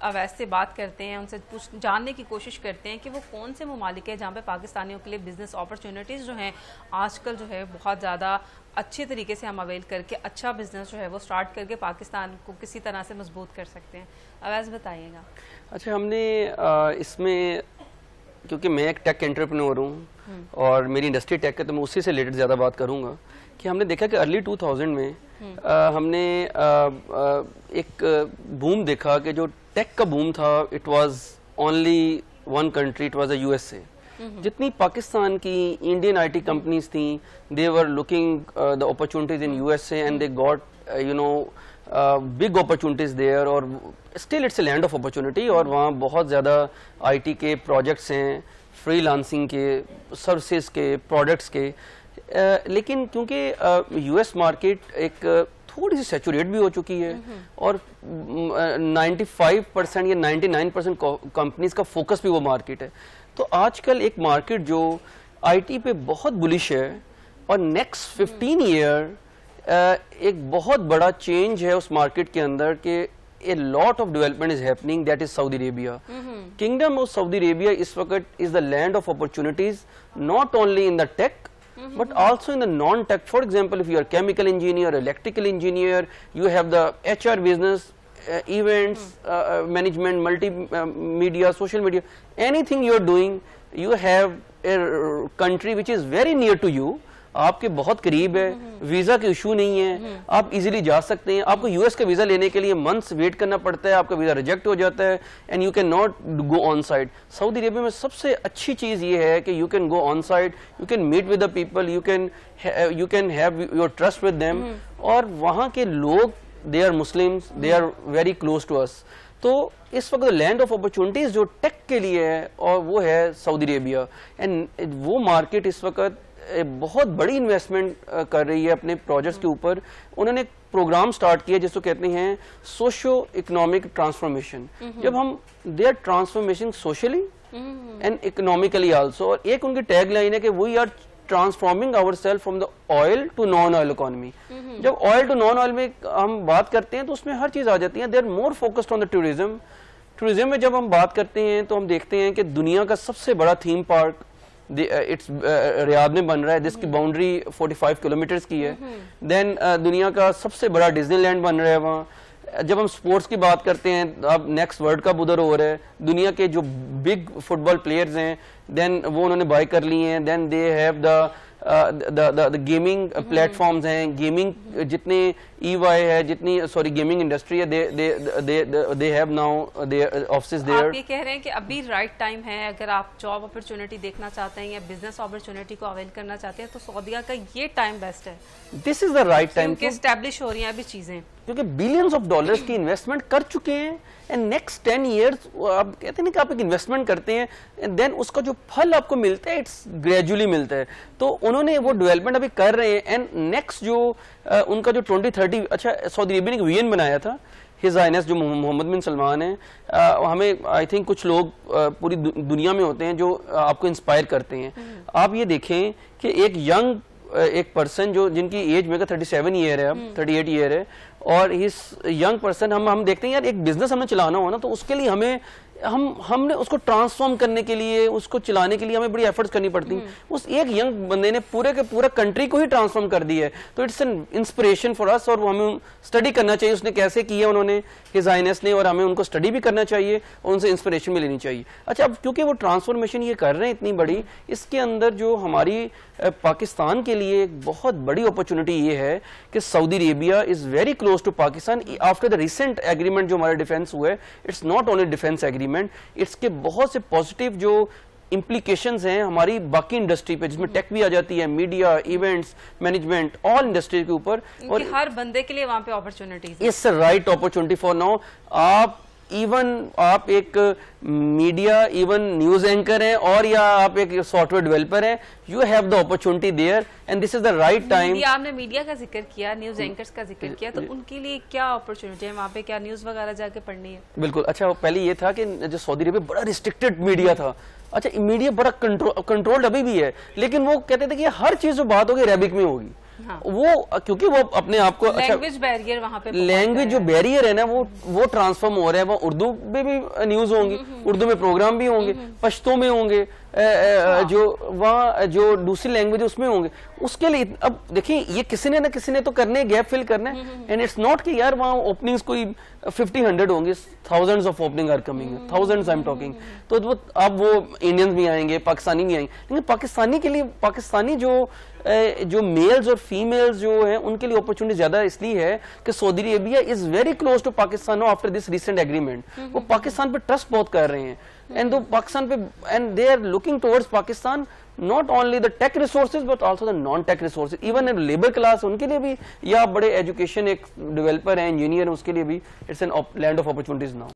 अवैध से बात करते हैं, उनसे जानने की कोशिश करते हैं कि वो कौन से ममालिक है जहाँ पे पाकिस्तानियों के लिए बिजनेस अपॉर्चुनिटीज़ जो हैं आजकल जो है बहुत ज़्यादा अच्छे तरीके से हम अवेल करके अच्छा बिजनेस जो है वो स्टार्ट करके पाकिस्तान को किसी तरह से मजबूत कर सकते हैं। अवैध बताइएगा। अच्छा, हमने इसमें, क्योंकि मैं एक टेक एंटरप्रेन्योर हूँ और मेरी इंडस्ट्री टेक है, तो मैं उसी से रिलेटेड ज़्यादा बात करूँगा कि हमने देखा कि अर्ली 2000 में हमने एक बूम देखा कि जो टेक का बूम था, it was only one country, it was USA. जितनी पाकिस्तान की इंडियन आईटी कंपनीज थी, they were looking the opportunities in USA and they got big opportunities there, और still it's a land of opportunity. और वहाँ बहुत ज़्यादा IT के projects हैं, फ्रीलांसिंग के, सर्विसेज के, प्रोडक्ट्स के। लेकिन क्योंकि यूएस मार्केट एक थोड़ी सी सैचुरेट भी हो चुकी है और 95% या 99% कंपनीज का फोकस भी वो मार्केट है, तो आजकल एक मार्केट जो आईटी पे बहुत बुलिश है और नेक्स्ट 15 ईयर एक बहुत बड़ा चेंज है उस मार्केट के अंदर कि a lot of development is happening, that is Saudi Arabia. Kingdom of Saudi Arabia इस वक्त is the land of opportunities, not only in the tech but also in the non-tech. For example, if you are chemical engineer, electrical engineer, you have the HR business, events, management, multimedia, social media, anything you are doing, you have a country which is very near to you, आपके बहुत करीब है, visa के issue नहीं है, आप easily जा सकते हैं। आपको यूएस का वीजा लेने के लिए मंथ्स वेट करना पड़ता है, आपका वीजा रिजेक्ट हो जाता है and you can not go on site. Saudi Arabia में सबसे अच्छी चीज ये है कि you can go on site, you can meet with the people, you can have your trust with them, और वहाँ के लोग, they are Muslims, they are very close to us. तो इस वक्त लैंड ऑफ अपॉर्चुनिटीज जो टेक के लिए है और वो है सऊदी अरेबिया, एंड वो मार्केट इस वक्त बहुत बड़ी इन्वेस्टमेंट कर रही है अपने प्रोजेक्ट्स के ऊपर। उन्होंने एक प्रोग्राम स्टार्ट किया जिसको कहते हैं सोशो इकोनॉमिक ट्रांसफॉर्मेशन। जब हम they are transformation socially and economically also, और एक उनकी टैग लाइन है कि we are transforming our self from the oil to non oil economy. जब ऑयल टू नॉन ऑयल में हम बात करते हैं तो उसमें हर चीज आ जाती है। They are more focused on the tourism. Tourism में जब हम बात करते हैं तो हम देखते हैं कि दुनिया का सबसे बड़ा थीम पार्क रियाद में बन रहा है, जिसकी बाउंड्री 45 किलोमीटर्स की है। देन दुनिया का सबसे बड़ा डिज्नीलैंड बन रहा है वहाँ। जब हम स्पोर्ट्स की बात करते हैं, अब नेक्स्ट वर्ल्ड कप उधर हो रहा है, दुनिया के जो बिग फुटबॉल प्लेयर्स हैं देन वो उन्होंने बाय कर लिए हैं। Then they have the gaming platforms हैं, गेमिंग जितने EY है, जितनी सॉरी गेमिंग इंडस्ट्री है, they have now their offices there. आप ये कह रहे हैं कि अभी राइट टाइम है, अगर आप जॉब अपॉर्चुनिटी देखना चाहते हैं या बिजनेस अपॉर्चुनिटी को अवेल करना चाहते हैं तो सऊदीया का ये टाइम बेस्ट है। This is the right time, क्योंकि एस्टैब्लिश हो रही हैं अभी चीजें, क्योंकि बिलियंस ऑफ डॉलर्स की इन्वेस्टमेंट कर चुके हैं एंड नेक्स्ट 10 ईयर्स आप कहते हैं कि आप एक इन्वेस्टमेंट करते हैं एंड देन उसका जो फल आपको मिलता है इट्स ग्रेजुअली मिलता है। तो उन्होंने वो डेवलपमेंट अभी कर रहे हैं एंड नेक्स्ट जो उनका जो 2030, अच्छा सऊदी अरेबिया ने एक विजन बनाया था, हिज हाइनेस जो मोहम्मद बिन सलमान है, हमें आई थिंक कुछ लोग पूरी दुनिया में होते हैं जो आपको इंस्पायर करते हैं। आप ये देखें कि एक यंग एक पर्सन जो जिनकी एज मेरे 37 ईयर है, अब 38 ईयर है, और इस यंग पर्सन हम देखते हैं यार एक बिजनेस हमें चलाना हो ना, तो उसके लिए हमने उसको ट्रांसफॉर्म करने के लिए, उसको चलाने के लिए हमें बड़ी एफर्ट्स करनी पड़ती हैं। उस एक यंग बंदे ने पूरे के पूरा कंट्री को ही ट्रांसफॉर्म कर दिया है, तो it's an inspiration for us, और हमें स्टडी करना चाहिए उसने कैसे किया उन्होंने, हिज हाइनेस ने, और हमें उनको स्टडी भी करना चाहिए और उनसे इंस्पिरेशन भी लेनी चाहिए। अच्छा, अब क्योंकि वो ट्रांसफॉर्मेशन ये कर रहे हैं इतनी बड़ी, इसके अंदर जो हमारी पाकिस्तान के लिए एक बहुत बड़ी अपॉर्चुनिटी ये है कि Saudi Arabia is very close to Pakistan. After the recent agreement जो हमारा डिफेंस हुआ है, it's not only defence agreement, इसके बहुत से पॉजिटिव जो इंप्लीकेशंस हैं हमारी बाकी इंडस्ट्री पे, जिसमें टेक भी आ जाती है, media, events, management, all industry के ऊपर, और हर बंदे के लिए वहां पे opportunities. It's right opportunity for now. आप एक मीडिया, इवन न्यूज एंकर हैं, और या आप एक सॉफ्टवेयर डेवलपर हैं, you have the opportunity there and this is the right time. आपने मीडिया का जिक्र किया, न्यूज एंकर्स का जिक्र किया, तो उनके लिए क्या अपॉर्चुनिटी है वहाँ पे? क्या न्यूज वगैरह जाके पढ़नी है? बिल्कुल। अच्छा, पहले ये था कि जो सऊदी अरेबिया बड़ा रिस्ट्रिक्टेड मीडिया था। अच्छा, मीडिया बड़ा कंट्रोल्ड अभी भी है, लेकिन वो कहते थे कि हर चीज जो बात होगी अरेबिक में होगी। वो क्योंकि वो अपने आप को लैंग्वेज बैरियर वहां पे, लैंग्वेज जो बैरियर है ना वो ट्रांसफॉर्म हो रहा है। वो उर्दू में भी न्यूज होंगी, उर्दू में प्रोग्राम भी होंगे, पश्तो में होंगे, जो वहाँ जो दूसरी लैंग्वेज उसमें होंगे। उसके लिए अब देखिए ये किसी ने ना किसी ने तो करने, गैप फिल करना है। एंड इट्स नॉट कि यार वहाँ ओपनिंग्स कोई 50-100 होंगे, thousands of opening are coming, thousands I am talking. तो वो अब वो इंडियंस भी आएंगे, पाकिस्तानी भी आएंगे, लेकिन पाकिस्तानी के लिए, पाकिस्तानी जो मेल्स और फीमेल्स जो है उनके लिए अपॉर्चुनिटी ज्यादा इसलिए है कि Saudi Arabia is very close to Pakistan after this recent agreement. वो पाकिस्तान पे ट्रस्ट बहुत कर रहे हैं, एंड पाकिस्तान पे, and they are looking towards Pakistan not only the tech resources but also the non-tech resources, even a labor class उनके लिए भी, या बड़े एजुकेशन एक डेवलपर है, इंजीनियर है, उसके लिए भी it's an land of opportunities now.